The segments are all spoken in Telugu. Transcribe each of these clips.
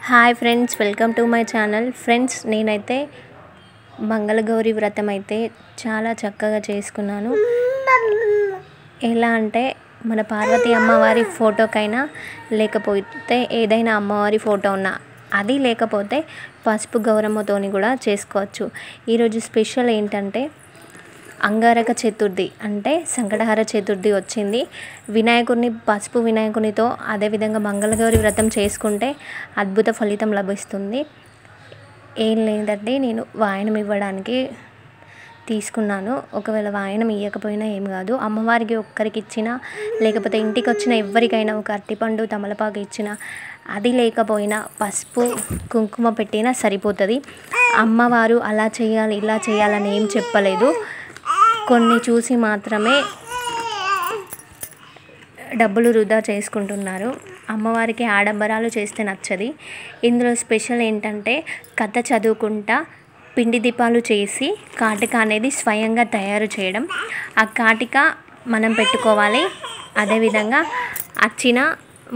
Hi friends, welcome to my channel. Friends, నేనైతే మంగళగౌరి వ్రతం అయితే చాలా చక్కగా చేసుకున్నాను. ఎలా అంటే మన పార్వతీ అమ్మవారి ఫోటోకైనా లేకపోతే ఏదైనా అమ్మవారి ఫోటో ఉన్నా, అది లేకపోతే పసుపు గౌరమ్మతోని కూడా చేసుకోవచ్చు. ఈరోజు స్పెషల్ ఏంటంటే అంగారక చతుర్థి అంటే సంకటహర చతుర్థి వచ్చింది. వినాయకుడిని పసుపు వినాయకునితో అదేవిధంగా మంగళగౌరి వ్రతం చేసుకుంటే అద్భుత ఫలితం లభిస్తుంది. ఏం లేదంటే నేను వాయనం ఇవ్వడానికి తీసుకున్నాను. ఒకవేళ వాయనం ఇవ్వకపోయినా ఏం కాదు, అమ్మవారికి ఒక్కరికి ఇచ్చినా లేకపోతే ఇంటికి వచ్చిన ఎవరికైనా ఒక అరటిపండు తమలపాకు ఇచ్చినా, అది లేకపోయినా పసుపు కుంకుమ పెట్టినా సరిపోతుంది. అమ్మవారు అలా చేయాలి ఇలా చేయాలని ఏం చెప్పలేదు. కొన్ని చూసి మాత్రమే డబ్బులు వృధా చేసుకుంటున్నారు. అమ్మవారికి ఆడంబరాలు చేస్తే నచ్చది. ఇందులో స్పెషల్ ఏంటంటే కథ చదువుకుంటా పిండి దీపాలు చేసి కాటిక అనేది స్వయంగా తయారు చేయడం. ఆ కాటిక మనం పెట్టుకోవాలి. అదేవిధంగా వచ్చిన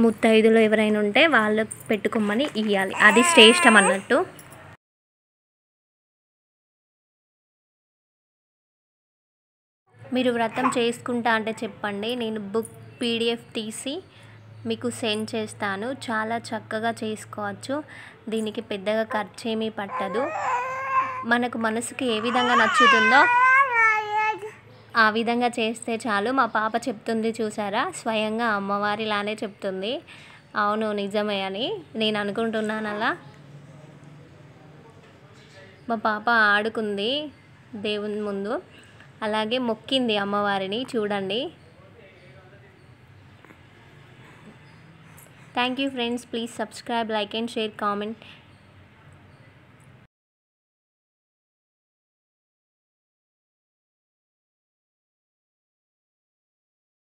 ముత్తైదులు ఎవరైనా ఉంటే వాళ్ళు పెట్టుకోమని ఇవ్వాలి. అది శ్రేష్టం అన్నట్టు. మీరు వ్రతం చేసుకుంటా అంటే చెప్పండి, నేను బుక్ పీడిఎఫ్ తీసి మీకు సెండ్ చేస్తాను. చాలా చక్కగా చేసుకోవచ్చు. దీనికి పెద్దగా ఖర్చు ఏమీ పట్టదు. మనకు మనసుకి ఏ విధంగా నచ్చుతుందో ఆ విధంగా చేస్తే చాలు. మా పాప చెప్తుంది చూసారా, స్వయంగా అమ్మవారిలానే చెప్తుంది. అవును, నిజమే అని నేను అనుకుంటున్నాను. అలా మా పాప ఆడుకుంది దేవుని ముందు, అలాగే మొక్కింది అమ్మవారిని. చూడండి. Thank you friends. Please subscribe, like and share, comment.